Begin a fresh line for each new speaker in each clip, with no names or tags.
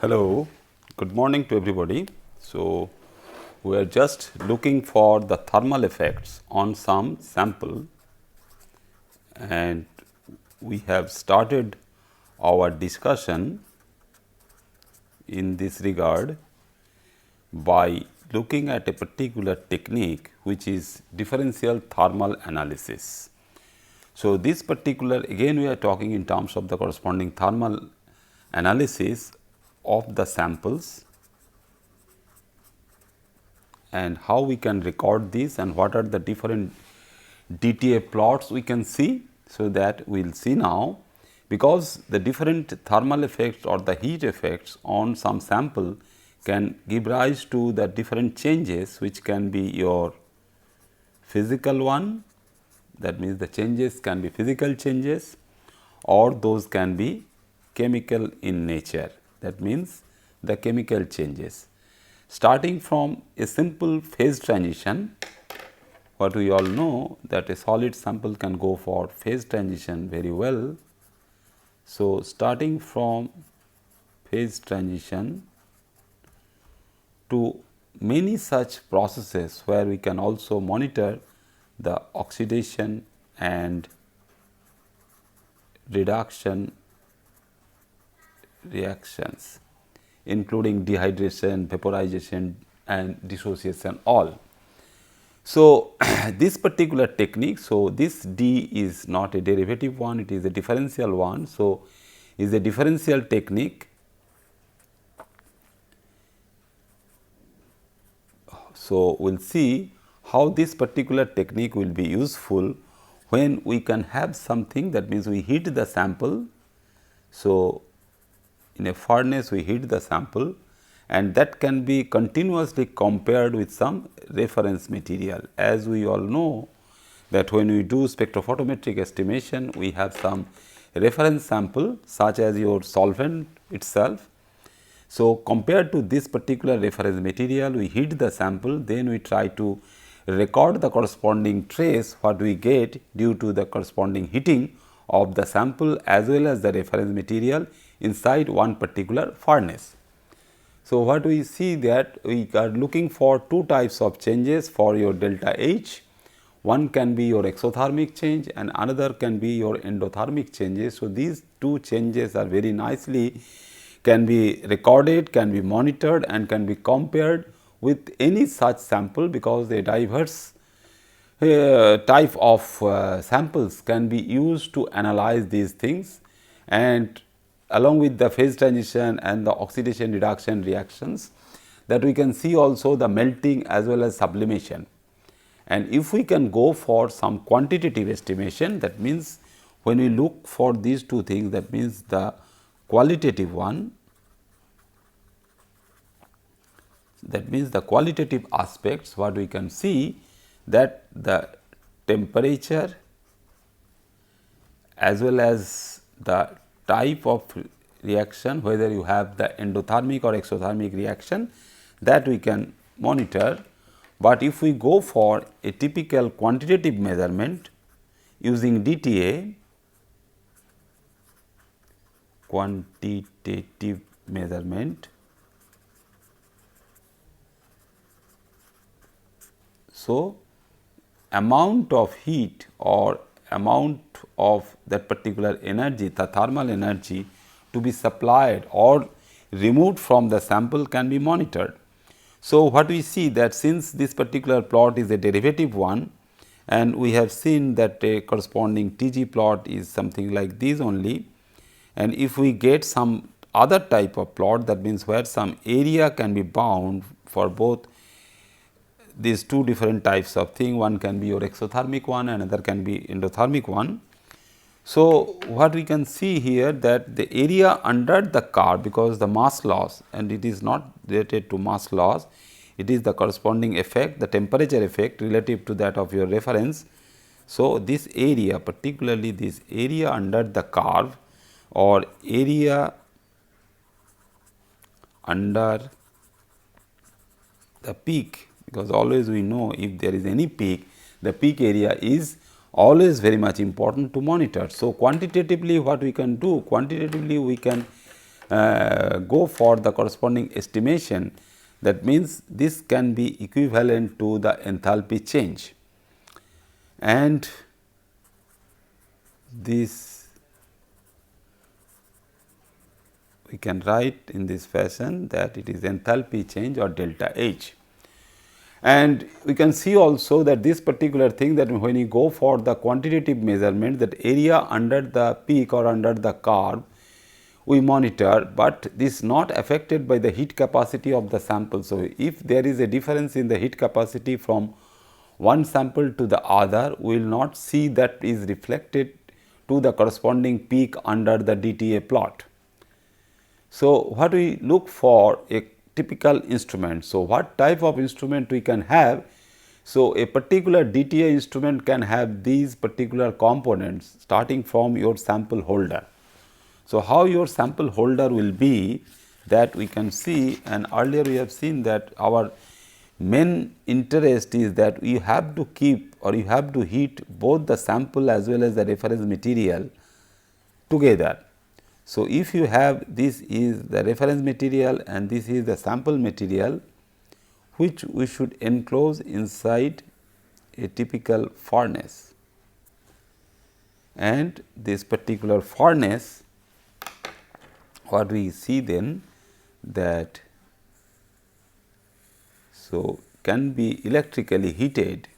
Hello, good morning to everybody. So, we are just looking for the thermal effects on some sample, and we have started our discussion in this regard by looking at a particular technique which is differential thermal analysis. So, this particular again we are talking in terms of the corresponding thermal analysis of the samples and how we can record this and what are the different Dta plots we can see. So, that we will see now, because the different thermal effects or the heat effects on some sample can give rise to the different changes, which can be your physical one, that means the changes can be physical changes, or those can be chemical in nature, that means the chemical changes. Starting from a simple phase transition, what we all know that a solid sample can go for phase transition very well. So, starting from phase transition to many such processes where we can also monitor the oxidation and reduction reactions, including dehydration, vaporization and dissociation all. So, this particular technique, so this D is not a derivative one, it is a differential one. So, is a differential technique. So, we will see how this particular technique will be useful when we can have something, that means we heat the sample. So, in a furnace we heat the sample and that can be continuously compared with some reference material. As we all know that when we do spectrophotometric estimation, we have some reference sample such as your solvent itself. So, compared to this particular reference material, we heat the sample, then we try to record the corresponding trace what we get due to the corresponding heating of the sample as well as the reference material inside one particular furnace. So, what we see that we are looking for two types of changes for your delta H. One can be your exothermic change and another can be your endothermic changes. So, these two changes are very nicely can be recorded, can be monitored and can be compared with any such sample, because a diverse type of samples can be used to analyze these things, and along with the phase transition and the oxidation reduction reactions, that we can see also the melting as well as sublimation. And if we can go for some quantitative estimation, that means when we look for these two things, that means the qualitative one, that means the qualitative aspects, what we can see that the temperature as well as the type of reaction, whether you have the endothermic or exothermic reaction, that we can monitor. But if we go for a typical quantitative measurement using Dta, quantitative measurement, so amount of heat or amount of that particular energy, the thermal energy to be supplied or removed from the sample can be monitored. So, what we see that since this particular plot is a derivative one, and we have seen that a corresponding Tg plot is something like this only, and if we get some other type of plot, that means where some area can be bound for both these two different types of thing, one can be your exothermic one, another can be endothermic one. So, what we can see here that the area under the curve, because the mass loss and it is not related to mass loss, it is the corresponding effect, the temperature effect relative to that of your reference. So, this area, particularly this area under the curve or area under the peak, because always we know if there is any peak, the peak area is always very much important to monitor. So, quantitatively what we can do? Quantitatively we can go for the corresponding estimation, that means this can be equivalent to the enthalpy change, and this we can write in this fashion that it is enthalpy change or delta H. And we can see also that this particular thing, that when you go for the quantitative measurement, that area under the peak or under the curve we monitor, but this is not affected by the heat capacity of the sample. So, if there is a difference in the heat capacity from one sample to the other, we will not see that is reflected to the corresponding peak under the Dta plot. So, what we look for a typical instrument. So, what type of instrument we can have? So, a particular Dta instrument can have these particular components starting from your sample holder. So, how your sample holder will be, that we can see, and earlier we have seen that our main interest is that you have to keep or you have to heat both the sample as well as the reference material together. So, if you have this is the reference material and this is the sample material, which we should enclose inside a typical furnace, and this particular furnace, what we see then, that so can be electrically heated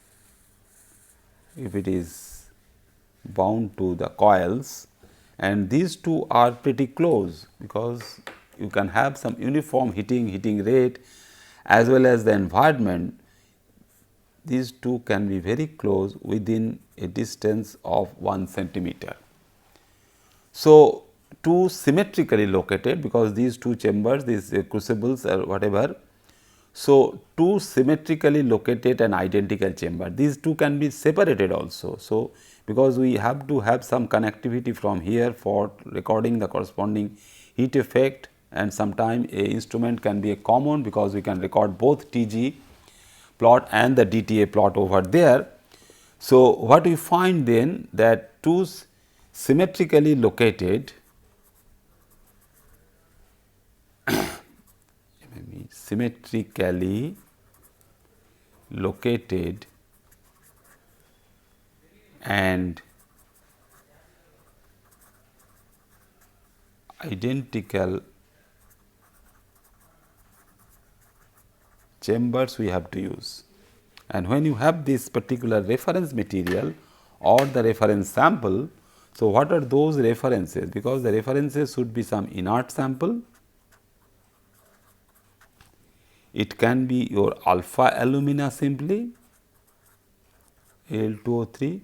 if it is bound to the coils, and these two are pretty close because you can have some uniform heating rate as well as the environment. These two can be very close within a distance of 1 centimeter. So, two symmetrically located, because these two chambers, these crucibles or whatever. So, two symmetrically located and identical chamber, these two can be separated also. So, because we have to have some connectivity from here for recording the corresponding heat effect, and sometime a instrument can be a common, because we can record both Tg plot and the Dta plot over there. So, what we find then, that two symmetrically located and identical chambers we have to use. And when you have this particular reference material or the reference sample, so what are those references? Because the references should be some inert sample, it can be your alpha alumina simply Al2O3,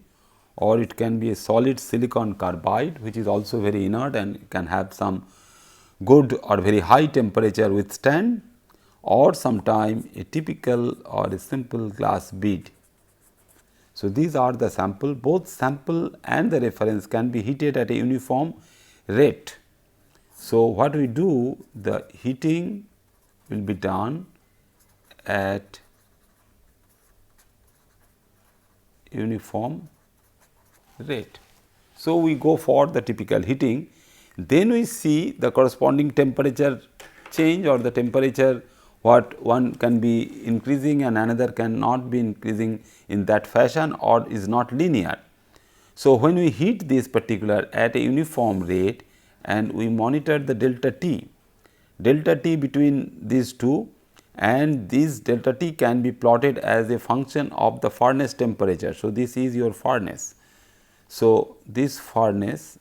or it can be a solid silicon carbide, which is also very inert and can have some good or very high temperature withstand, or sometime a typical or a simple glass bead. So, these are the sample, both sample and the reference can be heated at a uniform rate. So, what we do, the heating will be done at uniform rate. So, we go for the typical heating, then we see the corresponding temperature change, or the temperature what one can be increasing and another cannot be increasing in that fashion or is not linear. So, when we heat this particular at a uniform rate and we monitor the delta T between these two, and this delta T can be plotted as a function of the furnace temperature. So, this is your furnace. So, this furnace,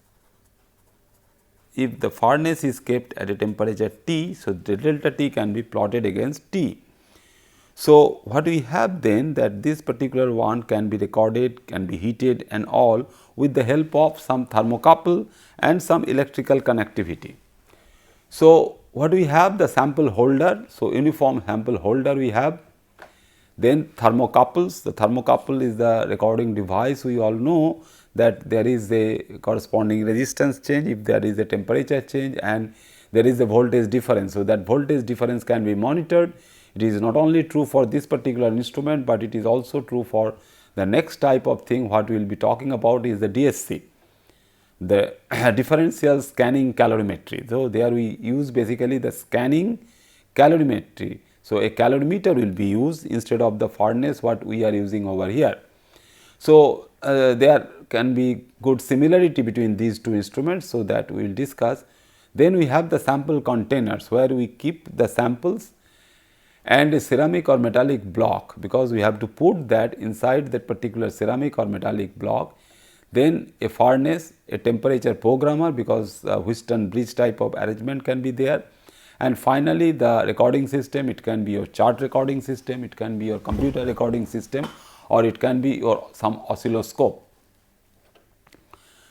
if the furnace is kept at a temperature T, so the delta T can be plotted against T. So, what we have then, that this particular one can be recorded, can be heated and all with the help of some thermocouple and some electrical connectivity. So, what we have, the sample holder. So, uniform sample holder we have, then thermocouples. The thermocouple is the recording device. We all know that there is a corresponding resistance change if there is a temperature change and there is a voltage difference. So, that voltage difference can be monitored. It is not only true for this particular instrument, but it is also true for the next type of thing what we will be talking about is the DSC. the differential scanning calorimetry. So, there we use basically the scanning calorimetry. So, a calorimeter will be used instead of the furnace what we are using over here. So, there can be good similarity between these two instruments, so that we will discuss. Then we have the sample containers where we keep the samples and a ceramic or metallic block, because we have to put that inside that particular ceramic or metallic block. Then a furnace, a temperature programmer, because Wheatstone bridge type of arrangement can be there, and finally the recording system. It can be your chart recording system, it can be your computer recording system, or it can be your some oscilloscope.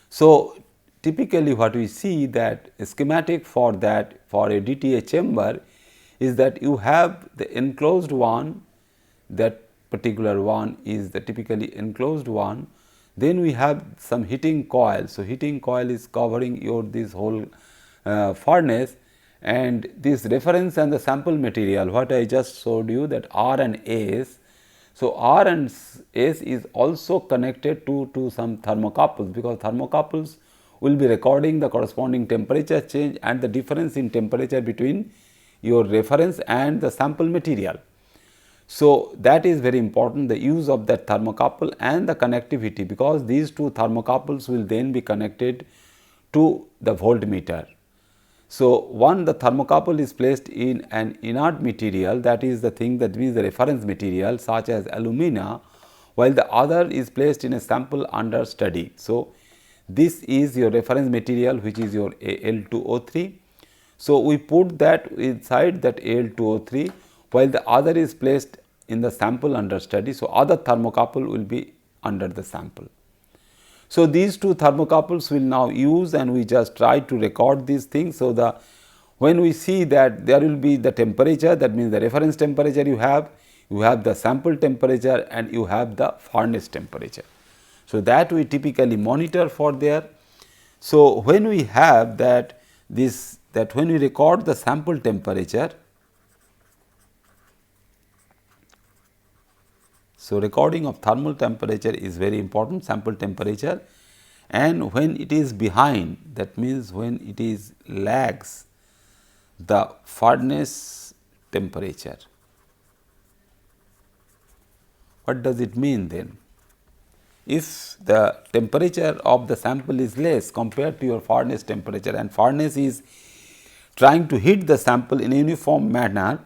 So, typically what we see that a schematic for that, for a DTA chamber, is that you have the enclosed one, that particular one is the typically enclosed one. Then we have some heating coil. So, heating coil is covering your this whole furnace, and this reference and the sample material what I just showed you, that R and S. So, R and S is also connected to some thermocouples, because thermocouples will be recording the corresponding temperature change and the difference in temperature between your reference and the sample material. So, that is very important, the use of that thermocouple and the connectivity, because these two thermocouples will then be connected to the voltmeter. So, one, the thermocouple is placed in an inert material, that is the thing that means the reference material such as alumina, while the other is placed in a sample under study. So, this is your reference material, which is your Al2O3. So, we put that inside that Al2O3, while the other is placed in the sample under study. So, other thermocouple will be under the sample. So, these two thermocouples will now use, and we just try to record these things. So, when we see that there will be the temperature, that means the reference temperature you have the sample temperature, and you have the furnace temperature. So, that we typically monitor for there. So, when we have that when we record the sample temperature, so recording of thermal temperature is very important, sample temperature, and when it is behind, that means when it is lags the furnace temperature. What does it mean then? If the temperature of the sample is less compared to your furnace temperature, and furnace is trying to heat the sample in a uniform manner,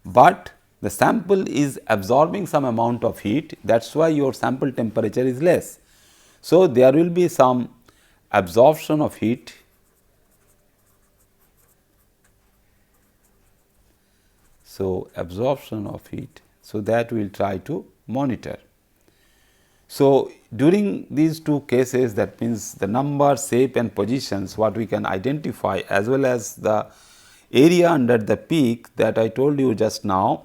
but the sample is absorbing some amount of heat, that is why your sample temperature is less. So, there will be some absorption of heat. So, absorption of heat. So, that we will try to monitor. So, during these two cases, that means the number, shape and positions what we can identify, as well as the area under the peak that I told you just now,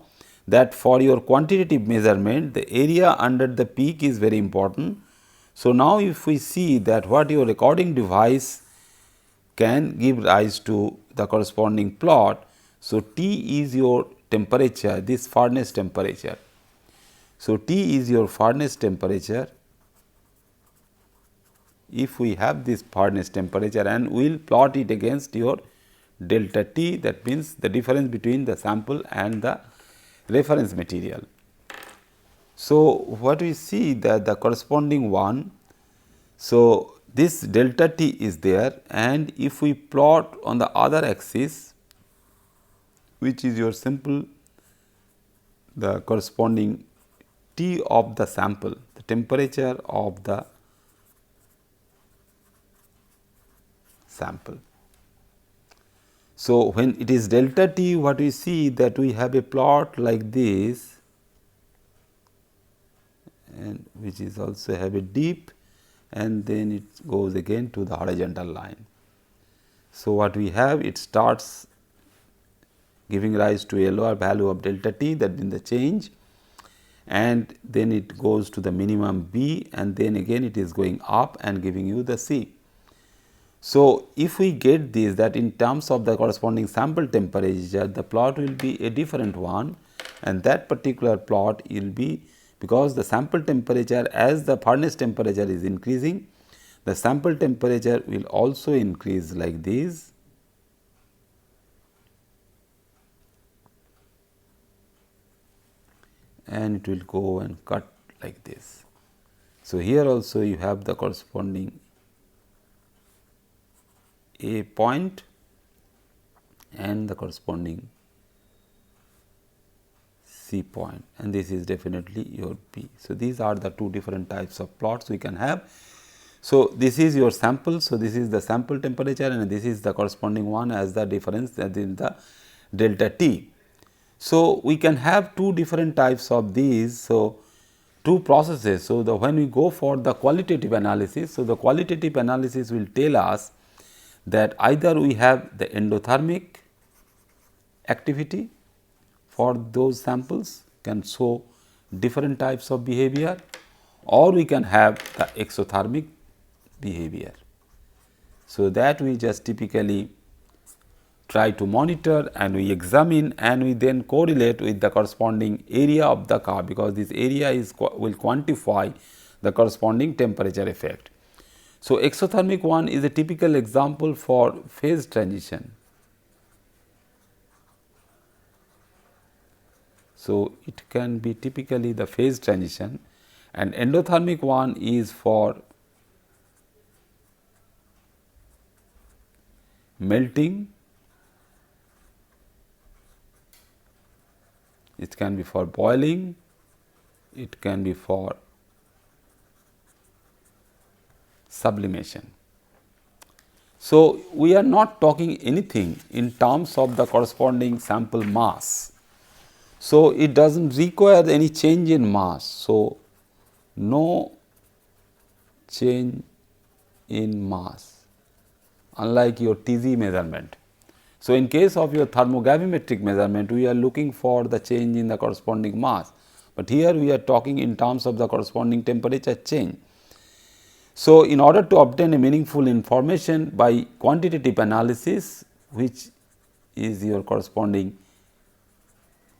that for your quantitative measurement the area under the peak is very important. So, now if we see that what your recording device can give rise to the corresponding plot. So, T is your temperature, this furnace temperature. So, T is your furnace temperature. If we have this furnace temperature, and we will plot it against your delta T, that means the difference between the sample and the reference material. So, what we see that the corresponding one, so this delta T is there, and if we plot on the other axis, which is your simple the corresponding T of the sample, the temperature of the sample. So, when it is delta T, what we see that we have a plot like this, and which is also have a dip, and then it goes again to the horizontal line. So, what we have, it starts giving rise to a lower value of delta T, that in the change, and then it goes to the minimum B, and then again it is going up and giving you the C. So, if we get this, that in terms of the corresponding sample temperature, the plot will be a different one, and that particular plot will be, because the sample temperature as the furnace temperature is increasing, the sample temperature will also increase like this. And it will go and cut like this. So, here also you have the corresponding A point and the corresponding C point, and this is definitely your P. So, these are the two different types of plots we can have. So, this is your sample. So, this is the sample temperature and this is the corresponding one as the difference that is the delta T. So, we can have two different types of these. So, two processes. So, when we go for the qualitative analysis, so the qualitative analysis will tell us that either we have the endothermic activity for those samples can show different types of behavior, or we can have the exothermic behavior. So, that we just typically try to monitor and we examine and we then correlate with the corresponding area of the curve, because this area will quantify the corresponding temperature effect. So, exothermic one is a typical example for phase transition. So, it can be typically the phase transition, and endothermic one is for melting, it can be for boiling, it can be for sublimation. So, we are not talking anything in terms of the corresponding sample mass. So, it does not require any change in mass. So, no change in mass, unlike your Tg measurement. So, in case of your thermogravimetric measurement, we are looking for the change in the corresponding mass, but here we are talking in terms of the corresponding temperature change. So, in order to obtain a meaningful information by quantitative analysis, which is your corresponding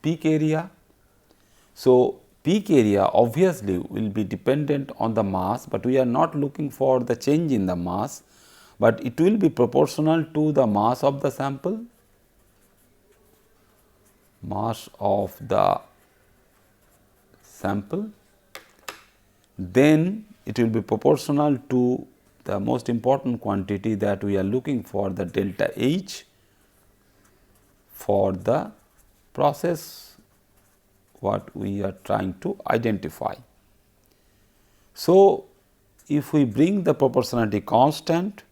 peak area. So, peak area obviously will be dependent on the mass, but we are not looking for the change in the mass, but it will be proportional to the mass of the sample, then it will be proportional to the most important quantity that we are looking for, the delta H for the process what we are trying to identify. So, if we bring the proportionality constant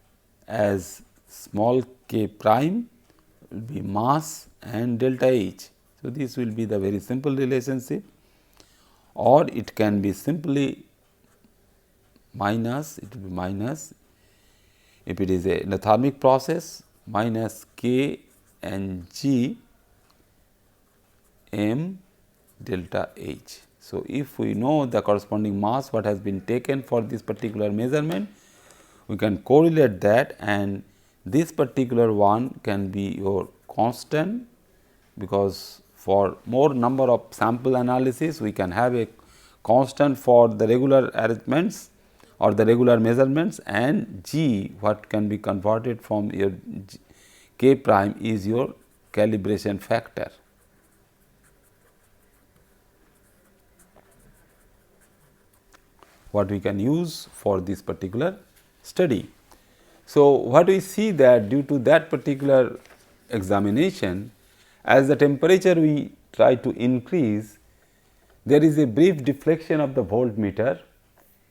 as small k prime will be mass and delta H. So, this will be the very simple relationship, or it can be simply minus, it will be minus if it is a endothermic process minus K and G m delta H. So, if we know the corresponding mass what has been taken for this particular measurement, we can correlate that, and this particular one can be your constant, because for more number of sample analysis we can have a constant for the regular arrangements or the regular measurements, and G what can be converted from your K prime is your calibration factor. What we can use for this particular study. So, what we see that due to that particular examination, as the temperature we try to increase, there is a brief deflection of the voltmeter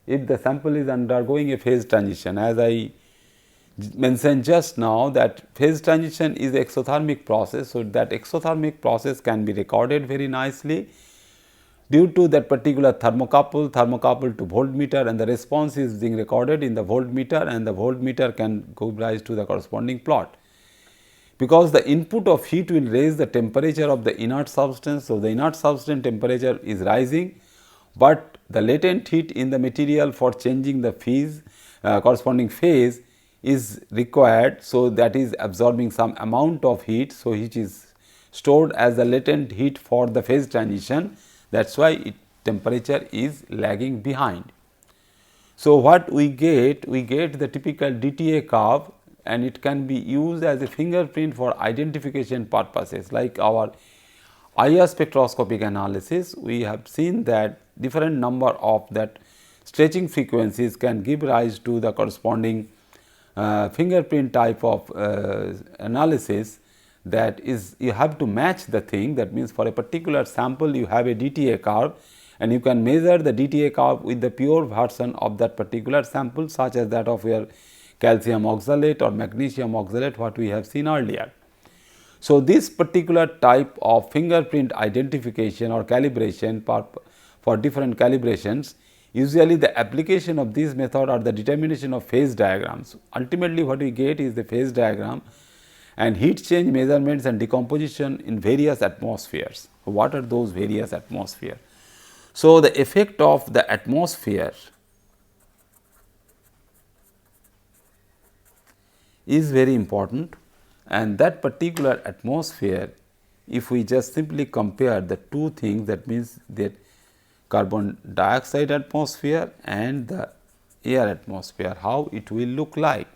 if the sample is undergoing a phase transition. As I mentioned just now, that phase transition is an exothermic process. So, that exothermic process can be recorded very nicely due to that particular thermocouple to voltmeter, and the response is being recorded in the voltmeter, and the voltmeter can give rise to the corresponding plot. Because the input of heat will raise the temperature of the inert substance. So, the inert substance temperature is rising, but the latent heat in the material for changing the phase corresponding phase is required. So, that is absorbing some amount of heat. So, which is stored as the latent heat for the phase transition. That is why temperature is lagging behind. So, what we get the typical DTA curve, and it can be used as a fingerprint for identification purposes. Like our IR spectroscopic analysis, we have seen that different number of that stretching frequencies can give rise to the corresponding fingerprint type of analysis. That is, you have to match the thing. That means, for a particular sample you have a DTA curve, and you can measure the DTA curve with the pure version of that particular sample, such as that of your calcium oxalate or magnesium oxalate, what we have seen earlier. So, this particular type of fingerprint identification or calibration for different calibrations, usually the application of this method or the determination of phase diagrams. Ultimately, what we get is the phase diagram and heat change measurements and decomposition in various atmospheres. What are those various atmospheres? So, the effect of the atmosphere is very important, and that particular atmosphere, if we just simply compare the two things, that means that carbon dioxide atmosphere and the air atmosphere, how it will look like.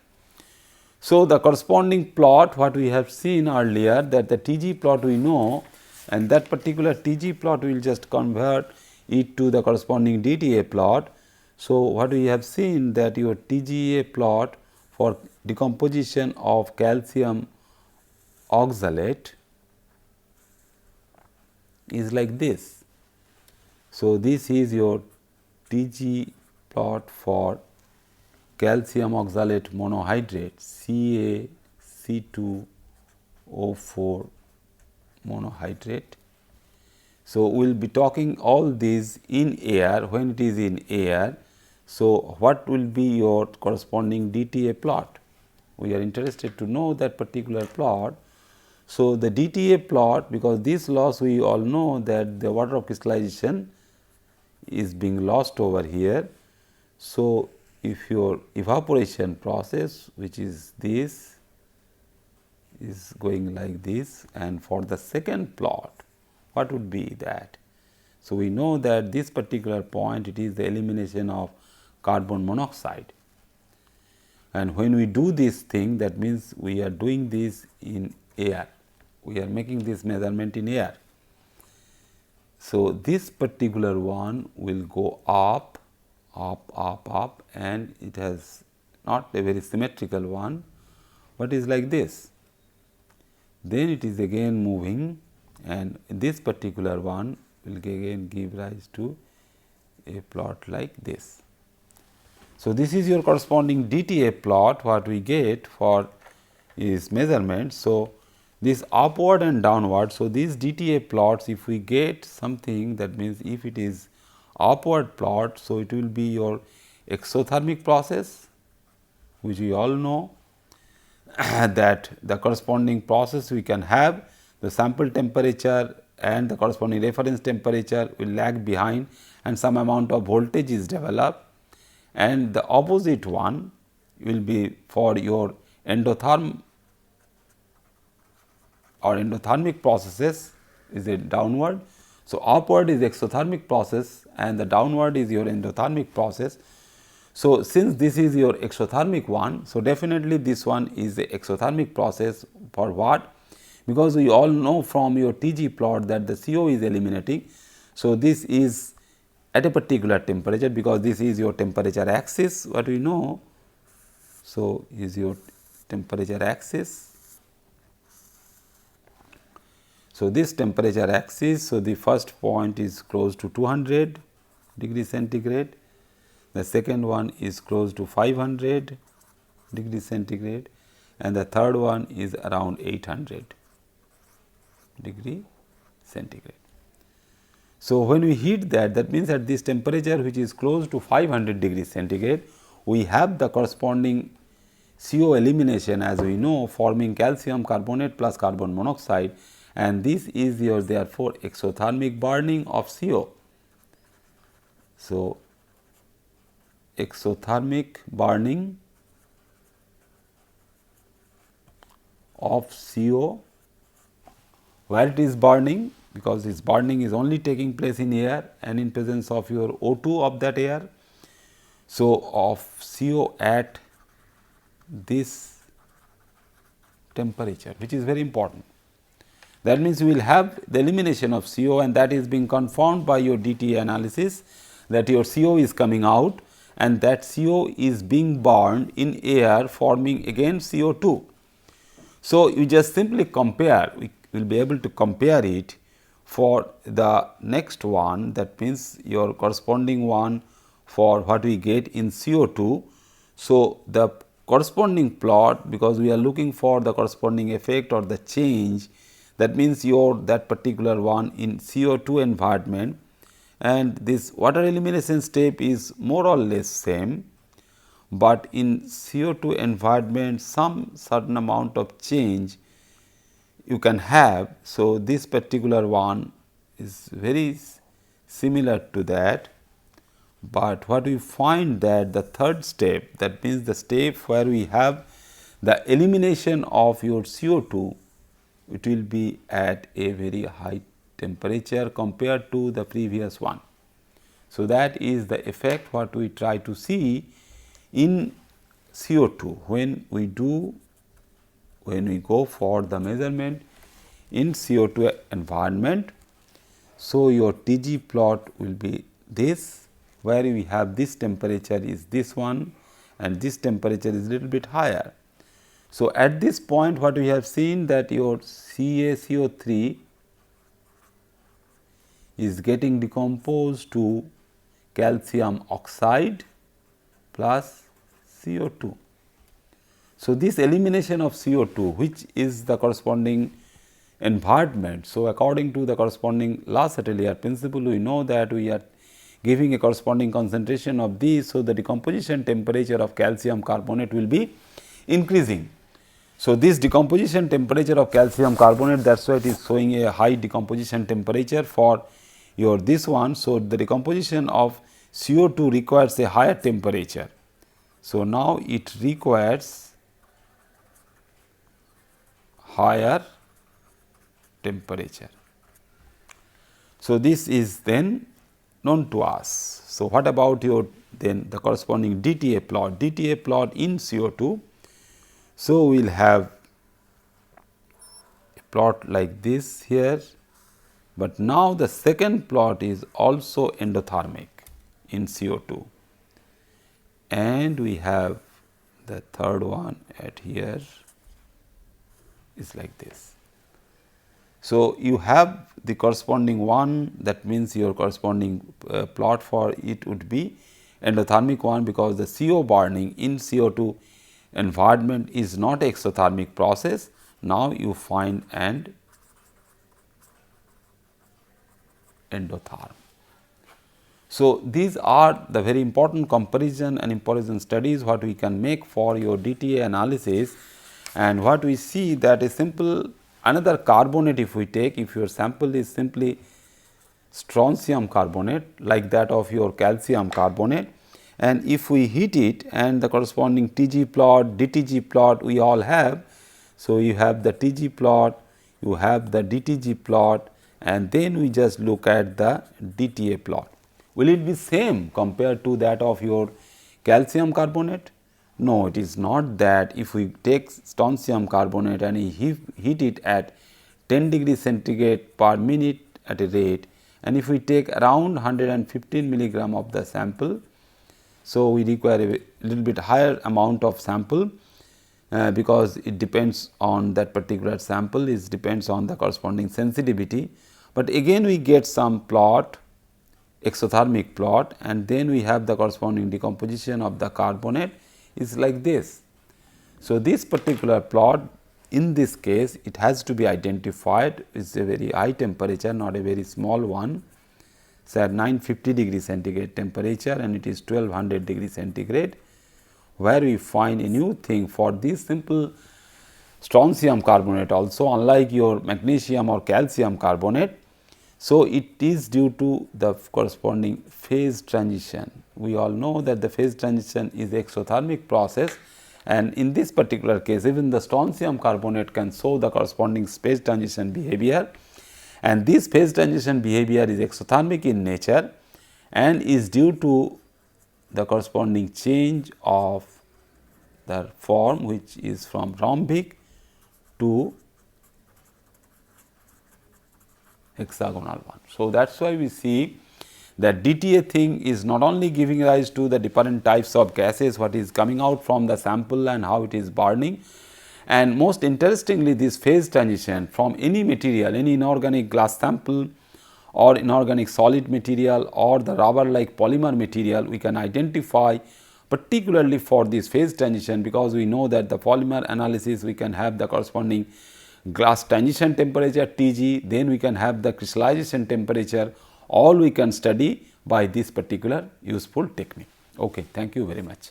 So, the corresponding plot, what we have seen earlier, that the Tg plot we know, and that particular Tg plot we will just convert it to the corresponding Dta plot. So, what we have seen that your Tga plot for decomposition of calcium oxalate is like this. So, this is your Tg plot for calcium oxalate monohydrate CaC2O4 monohydrate. So, we will be talking all these in air when it is in air. So, what will be your corresponding Dta plot? We are interested to know that particular plot. So, the Dta plot, because this loss we all know that the water of crystallization is being lost over here. So, if your evaporation process, which is this, is going like this, and for the second plot, what would be that? So, we know that this particular point, it is the elimination of carbon monoxide, and when we do this thing, that means we are doing this in air, we are making this measurement in air. So, this particular one will go up, and it has not a very symmetrical one, but is like this. Then it is again moving, and this particular one will again give rise to a plot like this. So, this is your corresponding Dta plot, what we get for is measurement. So, this upward and downward. So, these Dta plots, if we get something, that means if it is upward plot, so it will be your exothermic process, which we all know that the corresponding process we can have, the sample temperature and the corresponding reference temperature will lag behind, and some amount of voltage is developed, and the opposite one will be for your endotherm or endothermic processes is a downward. So, upward is exothermic process and the downward is your endothermic process. So, since this is your exothermic one, so definitely this one is the exothermic process. For what? Because we all know from your Tg plot that the CO is eliminating. So, this is at a particular temperature, because this is your temperature axis, what we know. So, is your temperature axis. So, this temperature axis, so the first point is close to 200 degrees centigrade, the second one is close to 500 degrees centigrade, and the third one is around 800 degree centigrade. So, when we heat that, that means at this temperature which is close to 500 degrees centigrade, we have the corresponding CO elimination, as we know, forming calcium carbonate plus carbon monoxide, and this is your therefore exothermic burning of CO. So, exothermic burning of CO, where it is burning, because this burning is only taking place in air and in presence of your O2 of that air. So, of CO at this temperature, which is very important. That means, we will have the elimination of CO, and that is being confirmed by your Dta analysis, that your CO is coming out and that CO is being burned in air, forming again CO2. So, you just simply compare, we will be able to compare it for the next one, that means your corresponding one for what we get in CO2. So, the corresponding plot, because we are looking for the corresponding effect or the change, that means your that particular one in CO2 environment, and this water elimination step is more or less same, but in CO2 environment some certain amount of change you can have. So, this particular one is very similar to that, but what we find that the third step, that means the step where we have the elimination of your CO2, it will be at a very high temperature compared to the previous one. So, that is the effect what we try to see in CO2 when we go for the measurement in CO2 environment. So, your Tg plot will be this, where we have this temperature is this one and this temperature is little bit higher. So, at this point what we have seen that your CaCO3 is getting decomposed to calcium oxide plus CO2. So, this elimination of CO2, which is the corresponding environment. So, according to the corresponding last atelier principle, we know that we are giving a corresponding concentration of these. So, the decomposition temperature of calcium carbonate will be increasing. So, this decomposition temperature of calcium carbonate, that is why it is showing a high decomposition temperature for your this one. So, the decomposition of CO2 requires a higher temperature. So, now it requires higher temperature. So, this is then known to us. So, what about your then the corresponding Dta plot? Dta plot in CO2. So, we will have a plot like this here, but now the second plot is also endothermic in CO2, and we have the third one at here is like this. So, you have the corresponding one, that means your corresponding plot for it would be endothermic one, because the CO burning in CO2 environment is not exothermic process. Now, you find an endotherm. So, these are the very important comparison and comparison studies what we can make for your Dta analysis, and what we see that a simple another carbonate, if we take, if your sample is simply strontium carbonate like that of your calcium carbonate, and if we heat it and the corresponding Tg plot, dTg plot we all have. So, you have the Tg plot, you have the dTg plot, and then we just look at the Dta plot. Will it be same compared to that of your calcium carbonate? No, it is not that. If we take strontium carbonate and heat it at 10 degrees centigrade per minute at a rate, and if we take around 115 milligram of the sample, so we require a little bit higher amount of sample, because it depends on that particular sample, it depends on the corresponding sensitivity. But again we get some plot, exothermic plot, and then we have the corresponding decomposition of the carbonate is like this. So, this particular plot in this case it has to be identified, it is a very high temperature, not a very small one. So, at 950 degree centigrade temperature and it is 1200 degree centigrade, where we find a new thing for this simple strontium carbonate also, unlike your magnesium or calcium carbonate. So, it is due to the corresponding phase transition. We all know that the phase transition is exothermic process, and in this particular case even the strontium carbonate can show the corresponding phase transition behavior, and this phase transition behavior is exothermic in nature and is due to the corresponding change of the form, which is from rhombic to hexagonal one. So, that is why we see that DTA thing is not only giving rise to the different types of gases, what is coming out from the sample and how it is burning, and most interestingly this phase transition from any material, any inorganic glass sample or inorganic solid material or the rubber like polymer material, we can identify particularly for this phase transition, because we know that the polymer analysis we can have the corresponding glass transition temperature Tg, then we can have the crystallization temperature, all we can study by this particular useful technique. Okay, thank you very much.